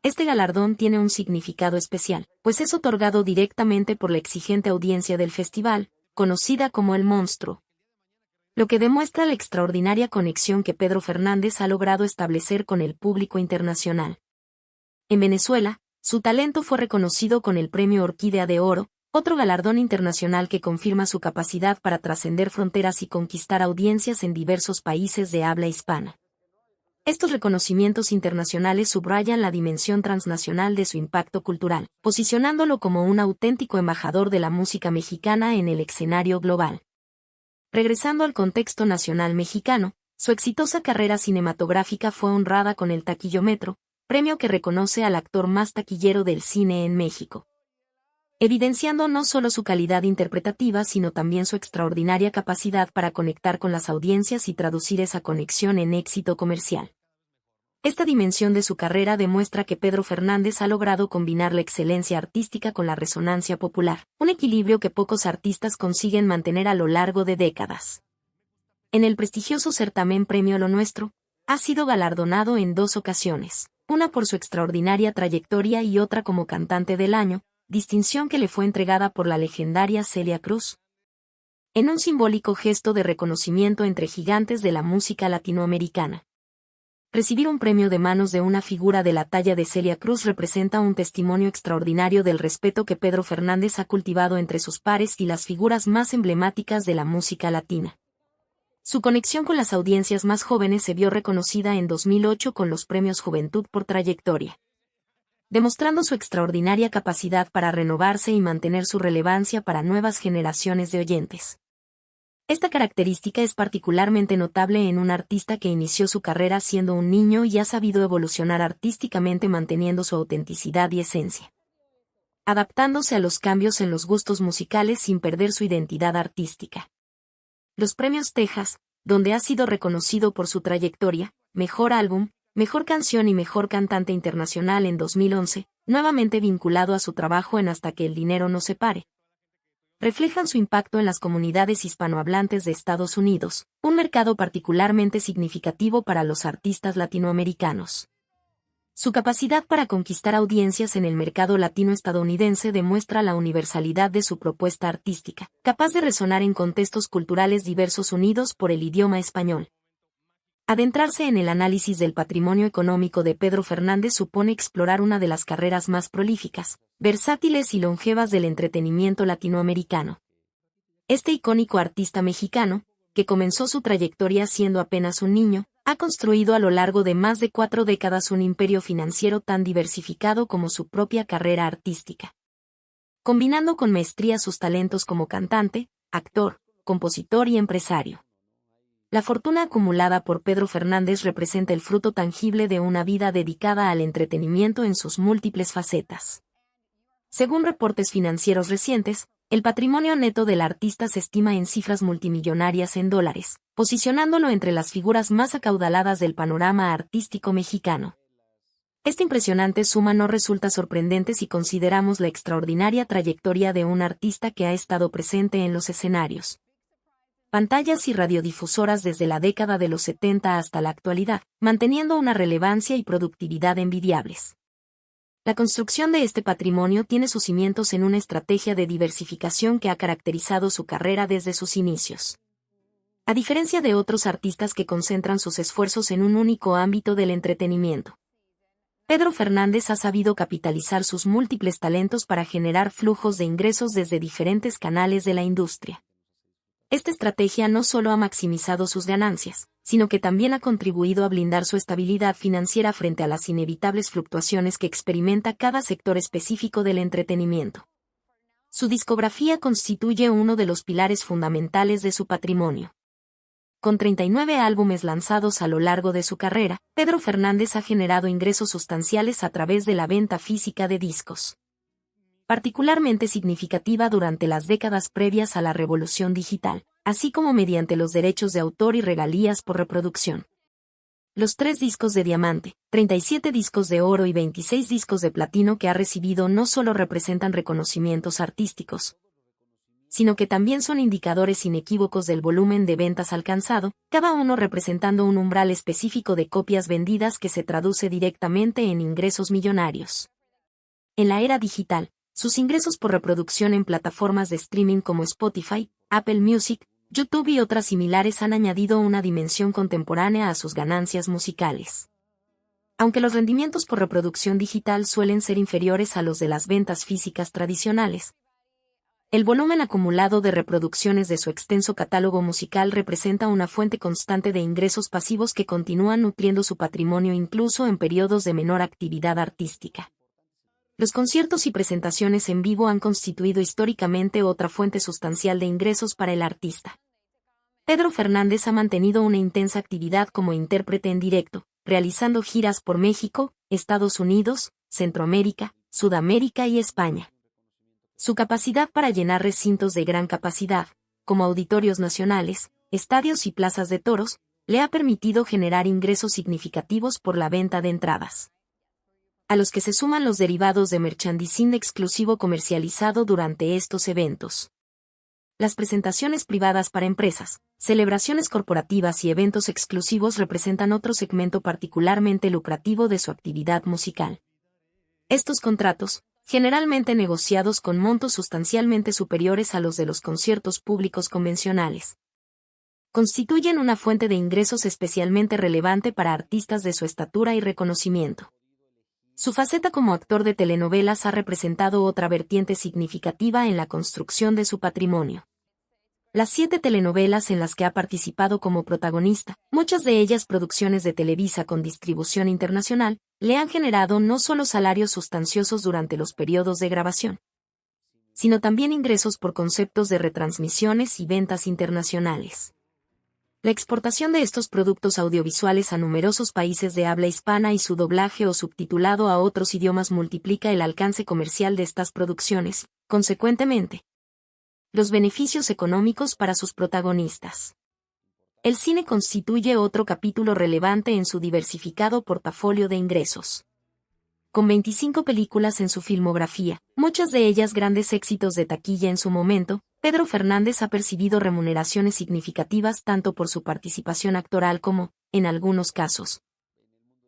Este galardón tiene un significado especial, pues es otorgado directamente por la exigente audiencia del festival, conocida como el Monstruo, lo que demuestra la extraordinaria conexión que Pedro Fernández ha logrado establecer con el público internacional. En Venezuela, su talento fue reconocido con el Premio Orquídea de Oro, otro galardón internacional que confirma su capacidad para trascender fronteras y conquistar audiencias en diversos países de habla hispana. Estos reconocimientos internacionales subrayan la dimensión transnacional de su impacto cultural, posicionándolo como un auténtico embajador de la música mexicana en el escenario global. Regresando al contexto nacional mexicano, su exitosa carrera cinematográfica fue honrada con el Taquillómetro, premio que reconoce al actor más taquillero del cine en México, evidenciando no solo su calidad interpretativa sino también su extraordinaria capacidad para conectar con las audiencias y traducir esa conexión en éxito comercial. Esta dimensión de su carrera demuestra que Pedro Fernández ha logrado combinar la excelencia artística con la resonancia popular, un equilibrio que pocos artistas consiguen mantener a lo largo de décadas. En el prestigioso certamen Premio Lo Nuestro, ha sido galardonado en 2 ocasiones, una por su extraordinaria trayectoria y otra como cantante del año, distinción que le fue entregada por la legendaria Celia Cruz, en un simbólico gesto de reconocimiento entre gigantes de la música latinoamericana. Recibir un premio de manos de una figura de la talla de Celia Cruz representa un testimonio extraordinario del respeto que Pedro Fernández ha cultivado entre sus pares y las figuras más emblemáticas de la música latina. Su conexión con las audiencias más jóvenes se vio reconocida en 2008 con los premios Juventud por Trayectoria, demostrando su extraordinaria capacidad para renovarse y mantener su relevancia para nuevas generaciones de oyentes. Esta característica es particularmente notable en un artista que inició su carrera siendo un niño y ha sabido evolucionar artísticamente manteniendo su autenticidad y esencia, adaptándose a los cambios en los gustos musicales sin perder su identidad artística. Los premios Texas, donde ha sido reconocido por su trayectoria, Mejor Álbum, Mejor Canción y Mejor Cantante Internacional en 2011, nuevamente vinculado a su trabajo en Hasta que el dinero nos separe, reflejan su impacto en las comunidades hispanohablantes de Estados Unidos, un mercado particularmente significativo para los artistas latinoamericanos. Su capacidad para conquistar audiencias en el mercado latino-estadounidense demuestra la universalidad de su propuesta artística, capaz de resonar en contextos culturales diversos unidos por el idioma español. Adentrarse en el análisis del patrimonio económico de Pedro Fernández supone explorar una de las carreras más prolíficas, versátiles y longevas del entretenimiento latinoamericano. Este icónico artista mexicano, que comenzó su trayectoria siendo apenas un niño, ha construido a lo largo de más de 4 décadas un imperio financiero tan diversificado como su propia carrera artística, combinando con maestría sus talentos como cantante, actor, compositor y empresario. La fortuna acumulada por Pedro Fernández representa el fruto tangible de una vida dedicada al entretenimiento en sus múltiples facetas. Según reportes financieros recientes, el patrimonio neto del artista se estima en cifras multimillonarias en dólares, posicionándolo entre las figuras más acaudaladas del panorama artístico mexicano. Esta impresionante suma no resulta sorprendente si consideramos la extraordinaria trayectoria de un artista que ha estado presente en los escenarios, pantallas y radiodifusoras desde la década de los 70 hasta la actualidad, manteniendo una relevancia y productividad envidiables. La construcción de este patrimonio tiene sus cimientos en una estrategia de diversificación que ha caracterizado su carrera desde sus inicios. A diferencia de otros artistas que concentran sus esfuerzos en un único ámbito del entretenimiento, Pedro Fernández ha sabido capitalizar sus múltiples talentos para generar flujos de ingresos desde diferentes canales de la industria. Esta estrategia no solo ha maximizado sus ganancias, sino que también ha contribuido a blindar su estabilidad financiera frente a las inevitables fluctuaciones que experimenta cada sector específico del entretenimiento. Su discografía constituye uno de los pilares fundamentales de su patrimonio. Con 39 álbumes lanzados a lo largo de su carrera, Pedro Fernández ha generado ingresos sustanciales a través de la venta física de discos, particularmente significativa durante las décadas previas a la revolución digital, así como mediante los derechos de autor y regalías por reproducción. Los 3 discos de diamante, 37 discos de oro y 26 discos de platino que ha recibido no solo representan reconocimientos artísticos, sino que también son indicadores inequívocos del volumen de ventas alcanzado, cada uno representando un umbral específico de copias vendidas que se traduce directamente en ingresos millonarios. En la era digital, sus ingresos por reproducción en plataformas de streaming como Spotify, Apple Music, YouTube y otras similares han añadido una dimensión contemporánea a sus ganancias musicales. Aunque los rendimientos por reproducción digital suelen ser inferiores a los de las ventas físicas tradicionales, el volumen acumulado de reproducciones de su extenso catálogo musical representa una fuente constante de ingresos pasivos que continúan nutriendo su patrimonio incluso en periodos de menor actividad artística. Los conciertos y presentaciones en vivo han constituido históricamente otra fuente sustancial de ingresos para el artista. Pedro Fernández ha mantenido una intensa actividad como intérprete en directo, realizando giras por México, Estados Unidos, Centroamérica, Sudamérica y España. Su capacidad para llenar recintos de gran capacidad, como auditorios nacionales, estadios y plazas de toros, le ha permitido generar ingresos significativos por la venta de entradas, a los que se suman los derivados de merchandising exclusivo comercializado durante estos eventos. Las presentaciones privadas para empresas, celebraciones corporativas y eventos exclusivos representan otro segmento particularmente lucrativo de su actividad musical. Estos contratos, generalmente negociados con montos sustancialmente superiores a los de los conciertos públicos convencionales, constituyen una fuente de ingresos especialmente relevante para artistas de su estatura y reconocimiento. Su faceta como actor de telenovelas ha representado otra vertiente significativa en la construcción de su patrimonio. Las 7 telenovelas en las que ha participado como protagonista, muchas de ellas producciones de Televisa con distribución internacional, le han generado no solo salarios sustanciosos durante los periodos de grabación, sino también ingresos por conceptos de retransmisiones y ventas internacionales. La exportación de estos productos audiovisuales a numerosos países de habla hispana y su doblaje o subtitulado a otros idiomas multiplica el alcance comercial de estas producciones, consecuentemente, los beneficios económicos para sus protagonistas. El cine constituye otro capítulo relevante en su diversificado portafolio de ingresos. Con 25 películas en su filmografía, muchas de ellas grandes éxitos de taquilla en su momento, Pedro Fernández ha percibido remuneraciones significativas tanto por su participación actoral como, en algunos casos,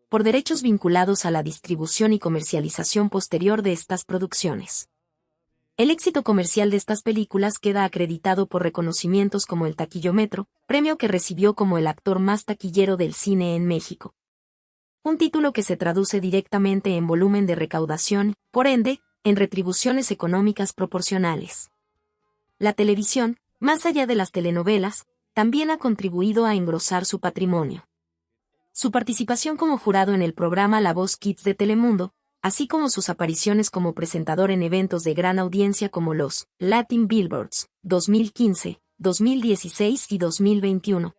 por derechos vinculados a la distribución y comercialización posterior de estas producciones. El éxito comercial de estas películas queda acreditado por reconocimientos como el Taquillómetro, premio que recibió como el actor más taquillero del cine en México. Un título que se traduce directamente en volumen de recaudación, por ende, en retribuciones económicas proporcionales. La televisión, más allá de las telenovelas, también ha contribuido a engrosar su patrimonio. Su participación como jurado en el programa La Voz Kids de Telemundo, así como sus apariciones como presentador en eventos de gran audiencia como los Latin Billboards 2015, 2016 y 2021.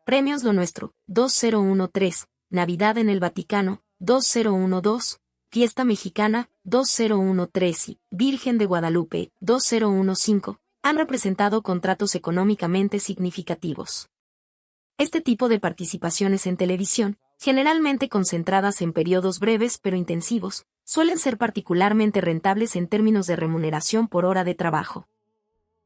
Premios Lo Nuestro 2013, Navidad en el Vaticano 2012, Fiesta Mexicana 2013 y Virgen de Guadalupe 2015, han representado contratos económicamente significativos. Este tipo de participaciones en televisión, generalmente concentradas en periodos breves pero intensivos, suelen ser particularmente rentables en términos de remuneración por hora de trabajo.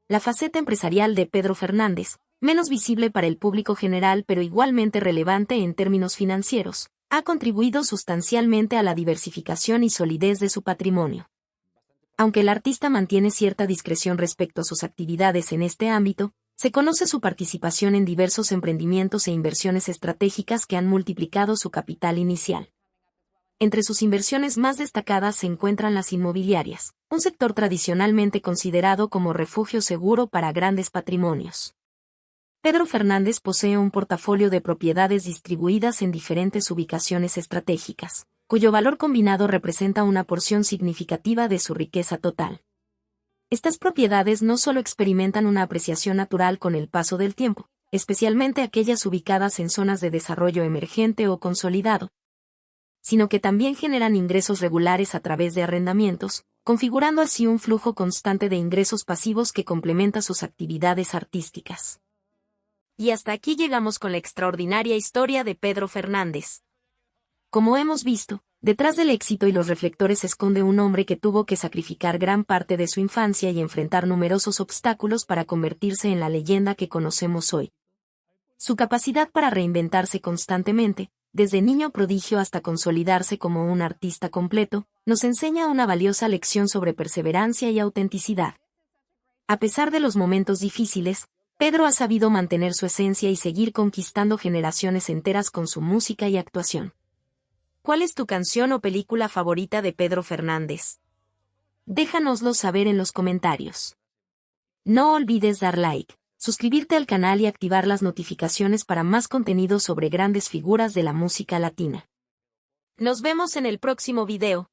La faceta empresarial de Pedro Fernández, menos visible para el público general pero igualmente relevante en términos financieros, ha contribuido sustancialmente a la diversificación y solidez de su patrimonio. Aunque el artista mantiene cierta discreción respecto a sus actividades en este ámbito, se conoce su participación en diversos emprendimientos e inversiones estratégicas que han multiplicado su capital inicial. Entre sus inversiones más destacadas se encuentran las inmobiliarias, un sector tradicionalmente considerado como refugio seguro para grandes patrimonios. Pedro Fernández posee un portafolio de propiedades distribuidas en diferentes ubicaciones estratégicas, cuyo valor combinado representa una porción significativa de su riqueza total. Estas propiedades no solo experimentan una apreciación natural con el paso del tiempo, especialmente aquellas ubicadas en zonas de desarrollo emergente o consolidado, sino que también generan ingresos regulares a través de arrendamientos, configurando así un flujo constante de ingresos pasivos que complementa sus actividades artísticas. Y hasta aquí llegamos con la extraordinaria historia de Pedro Fernández. Como hemos visto, detrás del éxito y los reflectores se esconde un hombre que tuvo que sacrificar gran parte de su infancia y enfrentar numerosos obstáculos para convertirse en la leyenda que conocemos hoy. Su capacidad para reinventarse constantemente, desde niño prodigio hasta consolidarse como un artista completo, nos enseña una valiosa lección sobre perseverancia y autenticidad. A pesar de los momentos difíciles, Pedro ha sabido mantener su esencia y seguir conquistando generaciones enteras con su música y actuación. ¿Cuál es tu canción o película favorita de Pedro Fernández? Déjanoslo saber en los comentarios. No olvides dar like, suscribirte al canal y activar las notificaciones para más contenido sobre grandes figuras de la música latina. Nos vemos en el próximo video.